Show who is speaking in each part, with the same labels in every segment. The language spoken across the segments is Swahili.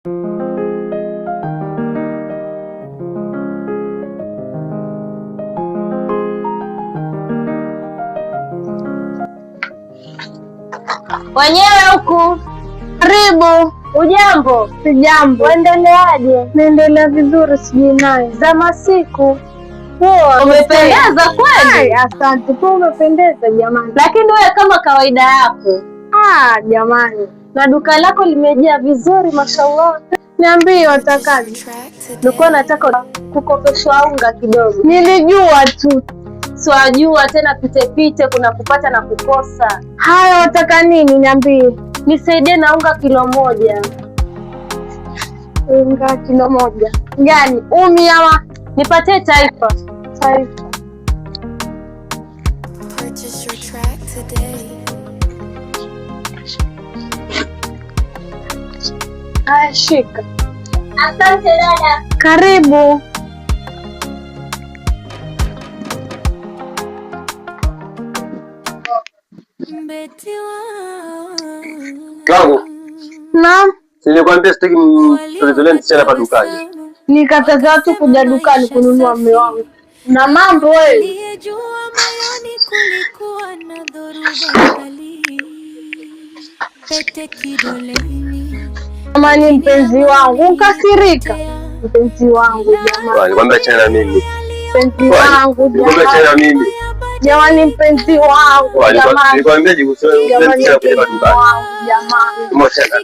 Speaker 1: Wenyewe huku. Karibu. Ujambo?
Speaker 2: Sijambo.
Speaker 1: Uendeleaje?
Speaker 2: Naendelea vizuri, sijui naye.
Speaker 1: Za masiku.
Speaker 2: Poa.
Speaker 1: Umependeza kweli?
Speaker 2: Asante. Poa, umependeza jamani.
Speaker 1: Lakini wewe kama kawaida yako.
Speaker 2: Jamani.
Speaker 1: Na duka lako limejaa vizuri mashallah.
Speaker 2: Niambie watakaje?
Speaker 1: Nilikuwa nataka kukopeshwa unga kidogo.
Speaker 2: Nilijua tu.
Speaker 1: Siwajua tena pite kuna kupata na kukosa.
Speaker 2: Haya, wataka nini? Niambie.
Speaker 1: Nisaidie na unga kilo moja.
Speaker 2: Unga kilo moja. Gani? Umi ama?
Speaker 1: Nipatie Taifa.
Speaker 2: Taifa. Haya, shika.
Speaker 1: Asante dada.
Speaker 2: Karibu.
Speaker 3: Kwangu.
Speaker 2: Naam.
Speaker 3: Nilikwambia sitaki tulizolee msichana hapa dukani.
Speaker 2: Nikataza watu kuja dukani kununua mume wangu. Na mambo wewe. Jamani, mpenzi wangu ukasirika. Mpenzi wangu jamani.
Speaker 3: Nilikwambia achana na mimi.
Speaker 2: Mpenzi wangu
Speaker 3: Nilikwambia achana na mimi.
Speaker 2: Jamani, mpenzi wangu jamani.
Speaker 3: Nilikwambia jikusoe msichana kuja dukani.
Speaker 2: Jamani.
Speaker 3: Mwachana.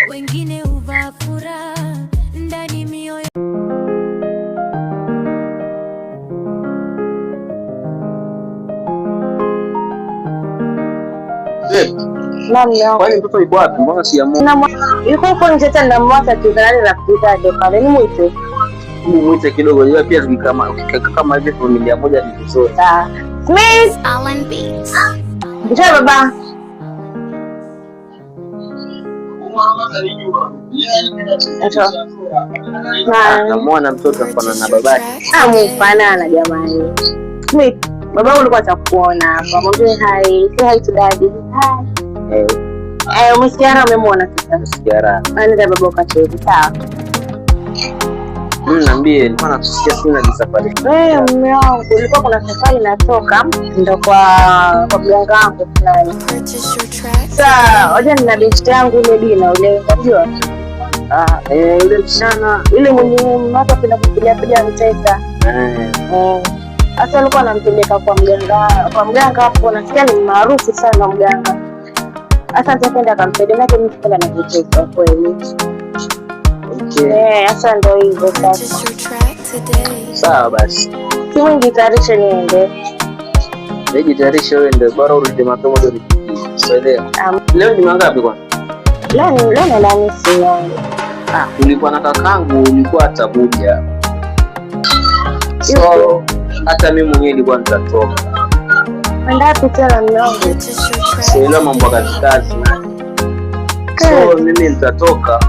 Speaker 4: Wengine huvaa furaha ndani mioyo.
Speaker 3: Kwani mtoto yuko wapi? Mbona siamuona?
Speaker 1: Yuko huko nje tena mwata kidhani na kupitaje pale ni mwite.
Speaker 3: Mwite kidogo. Yeye pia kama hivi familia moja ni vizuri.
Speaker 1: Smith
Speaker 4: Alan Beats.
Speaker 1: Njoo baba.
Speaker 3: Namuona mtoto mfano na babake.
Speaker 1: Mfanana jamani. Smith, baba ulikuwa atakuona hapa. Mwambie hi. Say hi to daddy. Hi. Umesikiana umemwona sasa?
Speaker 3: Umesikiana.
Speaker 1: Anaenda baba ukacheza. Sawa.
Speaker 3: Niambie, nilikuwa nakusikia sina safari.
Speaker 1: Mume wangu, ulikuwa kuna safari natoka ndo kwa mganga wangu fulani. Sasa, wacha nina binti yangu ile Dina ule, unajua?
Speaker 3: Yule msichana,
Speaker 1: ile mwenye hata kuna kupiga mtesa. Sasa alikuwa anampeleka kwa mganga hapo, nasikia ni maarufu sana mganga. Sasa nitakwenda akampeleka nake mimi kwenda na kucheka kweli. Sasa ndo hivyo sasa.
Speaker 3: Sawa basi.
Speaker 1: Si mwingi tayarisha niende.
Speaker 3: Jitayarisha uende, bora urudi mapema ndio nipigie. Usielewe. Leo ni mangapi kwa?
Speaker 1: Leo na nani sio?
Speaker 3: Ulikuwa na kakangu, ulikuwa atakuja. So hata mimi mwenyewe nilikuwa nitatoka.
Speaker 1: Kwenda wapi tena mume wangu?
Speaker 3: Sio mambo ya kazi. So mimi nitatoka.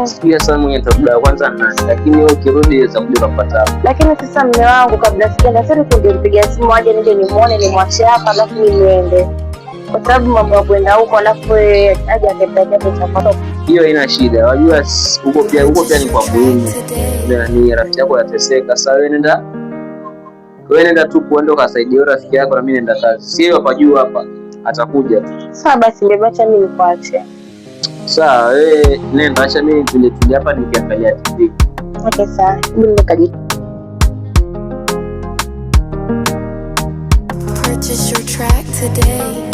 Speaker 3: Sikia sana mwenye nitakuja kwanza na lakini wewe ukirudi utakuja kupata.
Speaker 1: Lakini sasa mume wangu kabla sijaenda sasa tungempigia simu aje nije nimuone nimwache hapa alafu niende. Kwa sababu mambo ya kwenda huko alafu aje akapata chakula.
Speaker 3: Hiyo haina shida. Unajua huko pia ni kwa muhimu. Ni rafiki yako yateseka. Sasa wewe nenda tu kuenda ukasaidia rafiki yako na mimi nenda kazi. Sio hapa juu hapa. Atakuja.
Speaker 1: Sawa basi nimeacha mimi nikuache.
Speaker 3: Sawa, wewe nenda acha mimi tulia hapa nikiangalia TV.
Speaker 1: Okay, sawa. Mimi nikaji.
Speaker 4: Purchase your track today.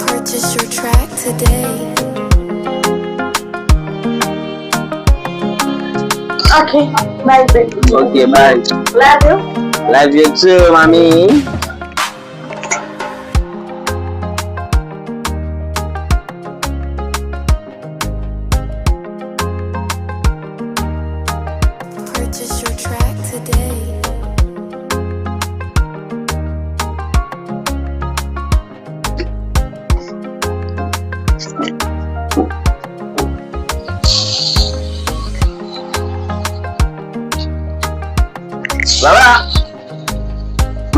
Speaker 4: Purchase your track today.
Speaker 1: Okay, bye baby.
Speaker 3: Okay, bye.
Speaker 1: Love you.
Speaker 3: Love you too, mommy.
Speaker 4: Purchase your track today.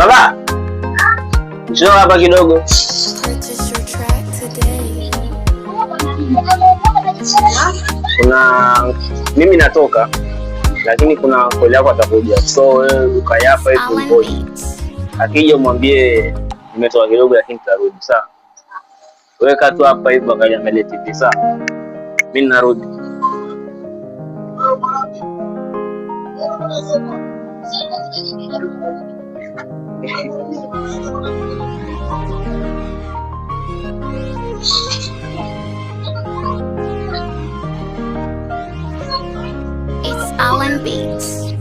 Speaker 3: Baba, njoo hapa kidogo. Mimi natoka, lakini kuna kole yako atakuja, so wewe ukae hapa hivi ngoja. Akija mwambie nimetoka kidogo, lakini tutarudi. Sawa, wewe kaa tu hapa hivi angalia TV. Sawa, mimi narudi.
Speaker 4: It's Alan Beats.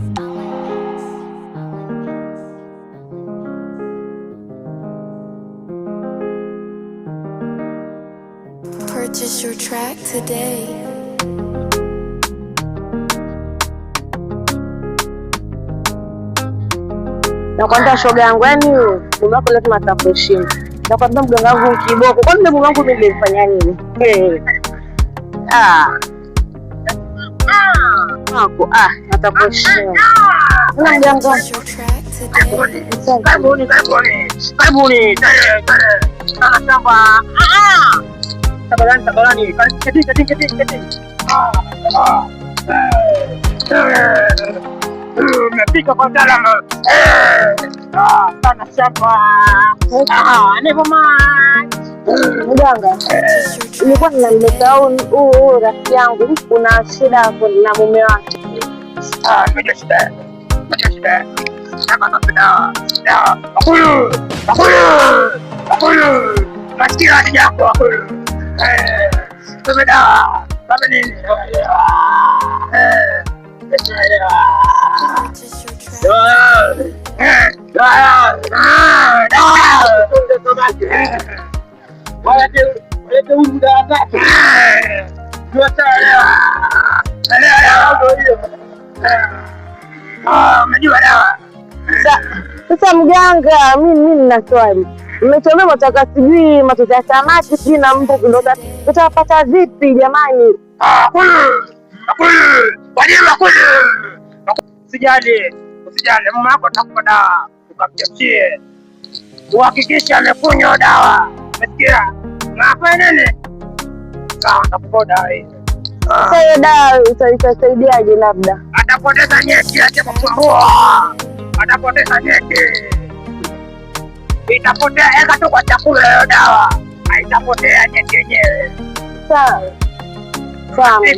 Speaker 4: Purchase your track today.
Speaker 1: Nakwambia shoga yangu, yani mume wako lazima atakuheshimu. Nakwambia mganga wangu kiboko. Kwani mume wangu mimi nimefanya nini? Atakuheshimu. Na mganga karibuni. Anasema tabalani. Kati. Umepika kwa salama. Sana shamba. Never mind. Mganga, nilikuwa ninamleta huyu rafiki yangu, kuna shida na mume wake. Nimejua shida. Akulu. Masikira ni yako akulu. Tumedawa. Baba nini? Sasa mganga, mimi nina swali. Mmechomea mataka sijui matoto ya samaki sijui na mbu kuloga. Tutapata vipi jamani? Usijali, mama yako atakupa dawa, ukamchachie. Uhakikishe amekunywa dawa. Umesikia? Unafanya nini? Sawa, atakupa dawa hii. Sasa hiyo dawa itasaidiaje labda? Atapoteza nyeki, atakusumbua. Atapoteza nyeki. Itapotea, eka tu kwa chakula hiyo dawa. Haitapotea nyeki yenyewe. Sawa.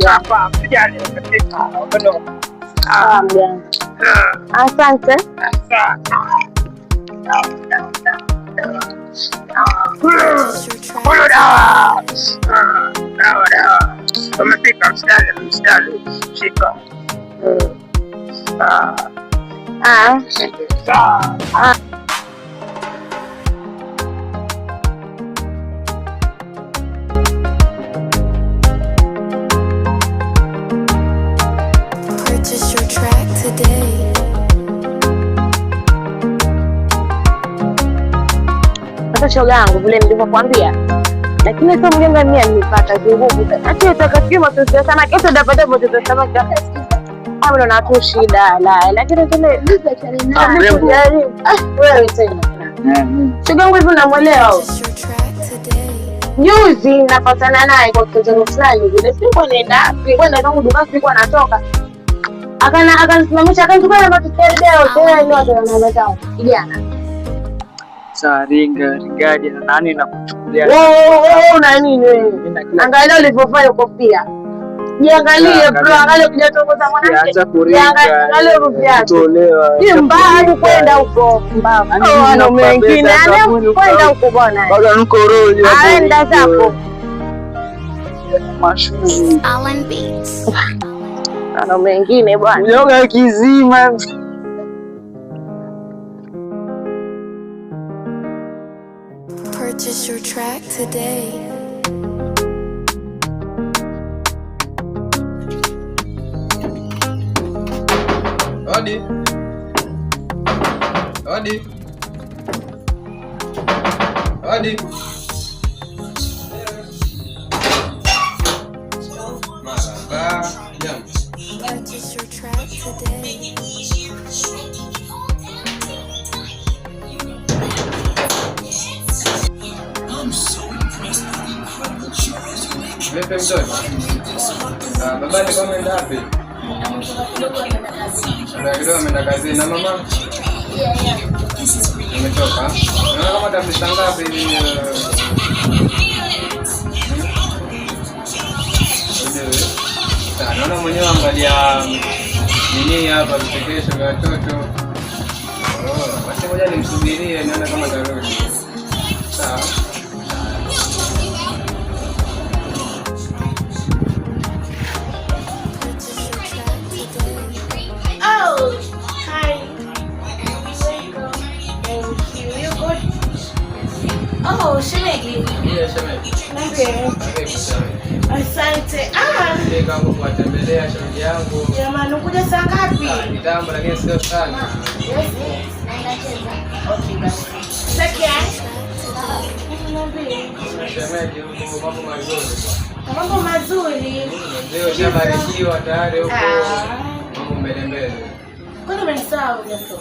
Speaker 1: Hapa, usijali, umefika. Asante. Dawa. Umefika, mstari. Shika.
Speaker 4: Purchase your track today.
Speaker 1: Sasa shoga yangu vile nilivyokuambia, lakini sasa mganga mimi nilipata nguvu. Ati utakafikia matoto sana kesho dapata matoto sana ndo na tu shida la, lakini tena wewe tena shoga yangu hivi unamwelewa? Juzi napatana naye kwa mtoto fulani vile, sikuwa naenda kwenda kwangu dukani, sikuwa natoka, akanisimamisha akanichukua na matoto leo tena ni watu wanaleta kijana.
Speaker 3: Sasa ringaje na nani nakuchukulia?
Speaker 1: Wewe una nini wewe? Angalia ulivyofanya kofia. Jiangalie bro, angalia kujatongoza mwanamke. Angalia rufu yake. Ni mbaya kwenda huko mbaya. Wana mengine kwenda huko bwana.
Speaker 3: Bado nuko roho.
Speaker 1: Aenda zako.
Speaker 3: Mashuhuri.
Speaker 4: Alan Beats.
Speaker 1: Ana mengine bwana.
Speaker 3: Yoga kizima.
Speaker 4: Purchase your track today.
Speaker 5: Odi.
Speaker 4: Purchase your track today.
Speaker 5: Vipi mtoto? Baba ni kama enda wapi? Kidogo ameenda kazini na mama? Nimetoka. Naona kama tafisa ngapi hivi? Naona mwenyewe angalia nini hapa vichekesho vya watoto. Basi ngoja nimsubirie nione kama atarudi. Sawa.
Speaker 2: Oh, hi. Oh, shemeji.
Speaker 5: Ndiyo shemeji.
Speaker 2: Asante.
Speaker 5: Ndio kama kuwatembelea shemeji yangu.
Speaker 2: Jamani, unakuja saa ngapi?
Speaker 5: Kitambo lakini sio sana.
Speaker 2: Yes. Okay, basi. Sasa
Speaker 5: Shemeji, mambo mazuri.
Speaker 2: mambo mazuri.
Speaker 5: Ndio shabarikiwa tayari huko. Mambo mbele mbele.
Speaker 2: Kwani umesahau yule mtoto?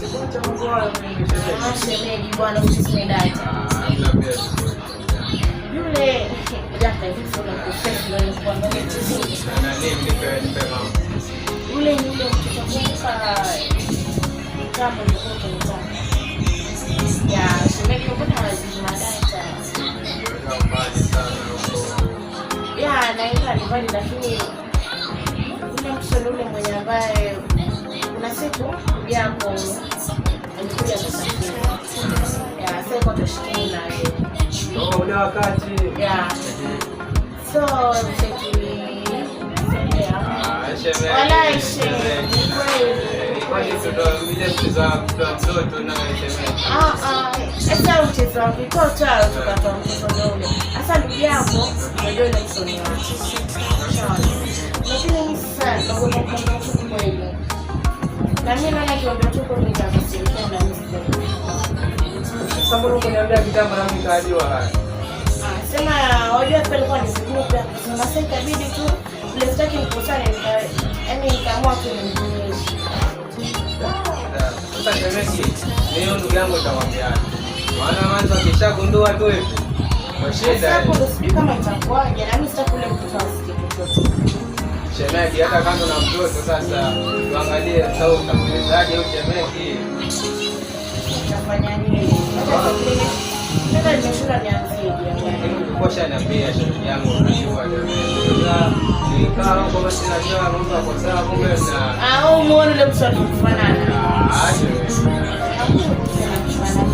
Speaker 5: Sikuacha mambo hayo mimi shemeji.
Speaker 2: Shemeji bwana, usisindaje.
Speaker 5: Hamna pesa.
Speaker 2: Yule jaka hivi sio professional ni kuangalia TV.
Speaker 5: Na nini nipe mama.
Speaker 2: Yule ni yule mtoto kumpa kama mtoto mtaka. Ya, shemeji mbona hawazi madata?
Speaker 5: Ndio mbali sana huko.
Speaker 2: Ya, naenda nyumbani lakini yule mtoto yule mwenye ambaye kuna siku yako alikuja kusafiri. Ya, sasa kwa tushikini na yeye.
Speaker 5: Ule wakati.
Speaker 2: Ya. So,
Speaker 5: Shemeji.
Speaker 2: wala shemeji.
Speaker 5: Kwa hiyo tunaambia mtoto na shemeji.
Speaker 2: Sasa mchezo wa kitoto tukatoa mtoto ule. Sasa ndugu yako ndio ile msoni wake. Lakini sasa ndio kwa kweli. Na mimi naona kiombe tuko nitakusaidia na mimi.
Speaker 5: Sasa mbona kuniambia kitambo na mimi kaadiwa haya?
Speaker 2: Sema wajua pale kwa ni siku pia. Sasa itabidi tu ile sitaki nikosane yaani nikaamua tu nimjulishe.
Speaker 5: Sasa shemeji, leo ndugu yangu atamwambia. Maana mwanzo akishagundua tu hivi. Mashida.
Speaker 2: Sasa ndio sijui kama itakuwaje na mimi sitakule mtoto asikie chochote.
Speaker 5: Shemeji hata kama na mtoto sasa tuangalie sasa utamlezaje huyo shemeji.
Speaker 2: Nafanya nini? Sasa nimeshura nianzie jamani.
Speaker 5: Kwa shaniambia shemeji yangu unajua nikao kama sinajua mambo yako sawa kumbe na
Speaker 2: au muone ule mtu anafanana.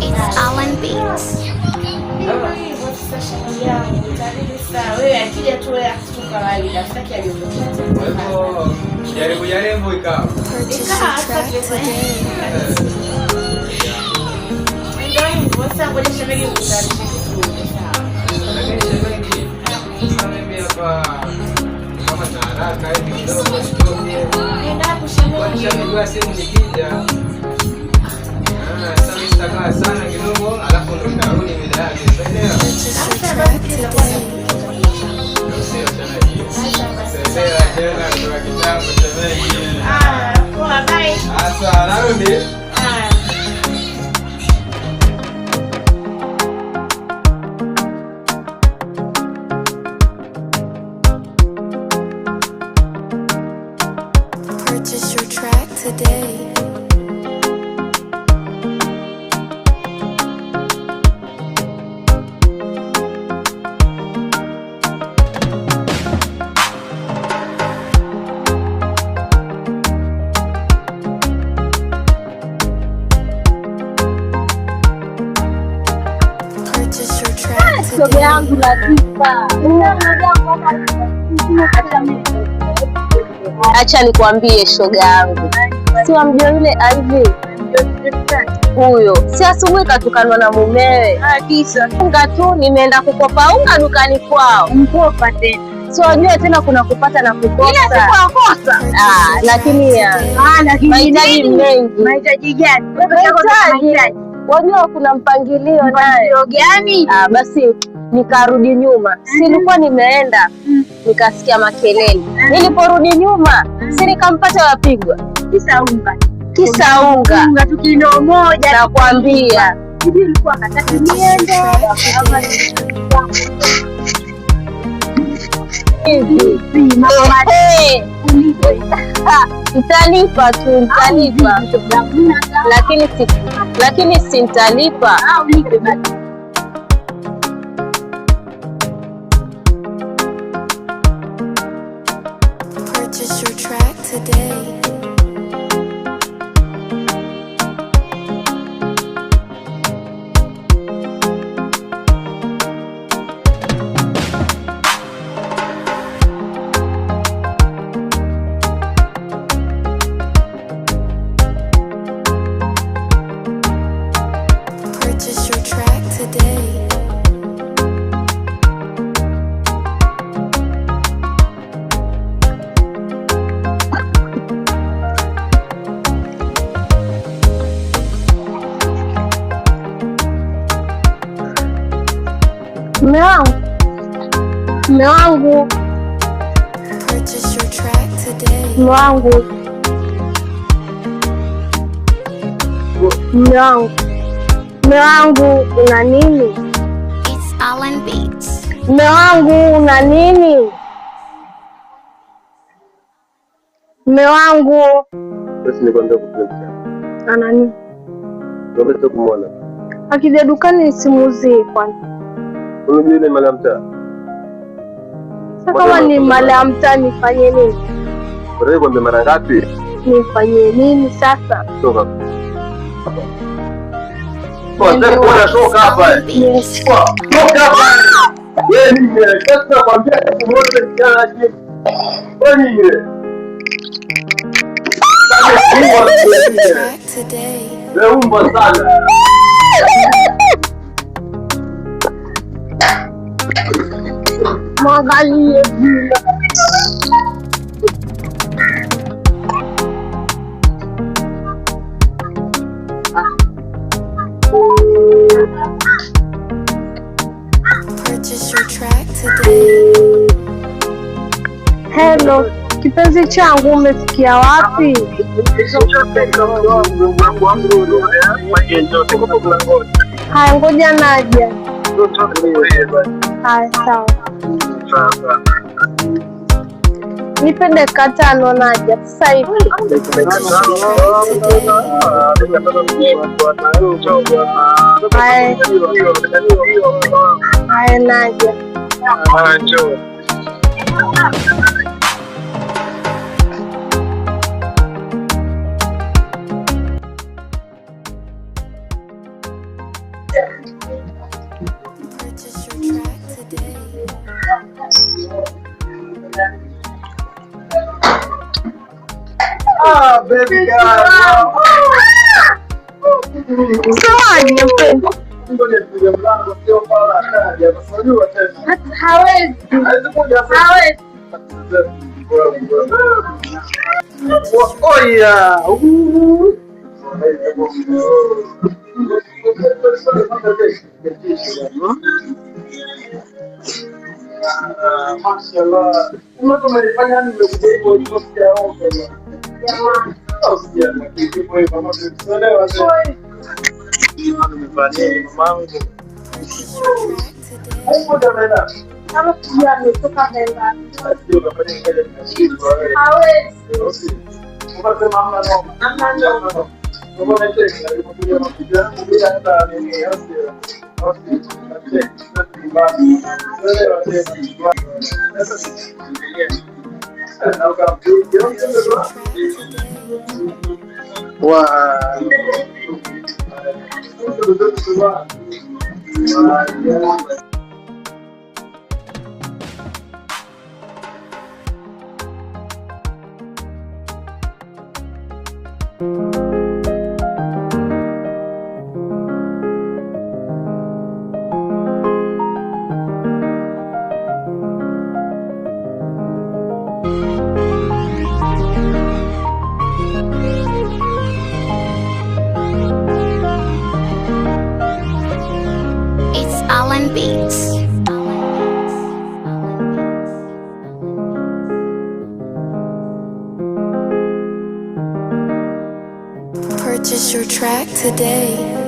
Speaker 4: It's Alan Beats.
Speaker 2: Wewe akija tu wewe tu kawaida sitaki aliondoke.
Speaker 5: Kwa hivyo jaribu ikawa.
Speaker 4: Purchase your track today.
Speaker 2: Ndio sasa ngoja shemeji mtarishe kitu.
Speaker 5: Lakini shemeji sasa mimi hapa kama na haraka hivi kidogo
Speaker 2: Nenda kushemeji.
Speaker 5: kwa shemeji simu nikija. Sasa nitakaa sana kidogo alafu ndo nitarudi bila yake. Unaelewa?
Speaker 4: Purchase your track today.
Speaker 5: Sio shemeji. Sasa tena kwa kitambo shemeji.
Speaker 2: Poa bye.
Speaker 5: Sasa narudi.
Speaker 4: Purchase your track today. Purchase your track
Speaker 2: Shoga
Speaker 4: today.
Speaker 2: yangu Latifa.
Speaker 1: Acha nikwambie shoga yangu, si wamjua yule Ivy huyo, si asubuhi katukanwa na mumewe unga tu, nimeenda kukopa unga dukani kwao.
Speaker 2: Mkopa tena.
Speaker 1: Si wajua tena kuna kupata na kukosa. Lakini mahitaji mengi.
Speaker 2: Mahitaji gani?
Speaker 1: Mahitaji. Wajua kuna mpangilio naye.
Speaker 2: Gani?
Speaker 1: Basi nikarudi nyuma, silikuwa nimeenda nikasikia makelele. Niliporudi nyuma, si nikampata wapigwa kisa unga
Speaker 2: tu kilo moja.
Speaker 1: nakwambia.
Speaker 2: Ilikuwa kataka niende.
Speaker 1: Nitalipa tu, nitalipa. Lakini si nitalipa.
Speaker 4: Purchase your track today. Purchase your track today.
Speaker 1: Mume wangu,
Speaker 4: Purchase your track today.
Speaker 1: mume wangu, una nini?
Speaker 4: It's Alan Beats.
Speaker 1: Mume wangu, una nini? Mume wangu
Speaker 3: Basi nikwambia kukuletea.
Speaker 1: ana nini?
Speaker 3: Unaweza kumwona.
Speaker 1: Akija dukani nisimuuzie kwani?
Speaker 3: Unajua ile mali ya mtaa?
Speaker 1: Sasa kama ni mali ya mtaa nifanye nini?
Speaker 3: Unataka kuambia mara ngapi?
Speaker 1: Nifanye nini sasa?
Speaker 3: Toka. Kwanza kuna shoka hapa.
Speaker 1: Yes.
Speaker 3: Toka hapa. Wewe nini? Sasa kwambia kumwona kijana hivi. Wewe nini?
Speaker 4: Track today.
Speaker 3: Wewe umba sana.
Speaker 1: Mwangalie vile.
Speaker 4: Purchase your track today.
Speaker 1: Hello, kipenzi changu umefikia wapi? Haya, ngoja naja. Haya, sawa. Nipe dakika 5 naja sasa hivi. Haya, naja.
Speaker 4: Purchase your track today.
Speaker 3: Baby girl.
Speaker 1: Samahani mpendwa. Hawezi. Hawezi.
Speaker 3: Oya. Mashallah. Umenifanya nimekuja hivyo nisikia hofu. Jamani.
Speaker 4: It's Alan Beats. Purchase your track today.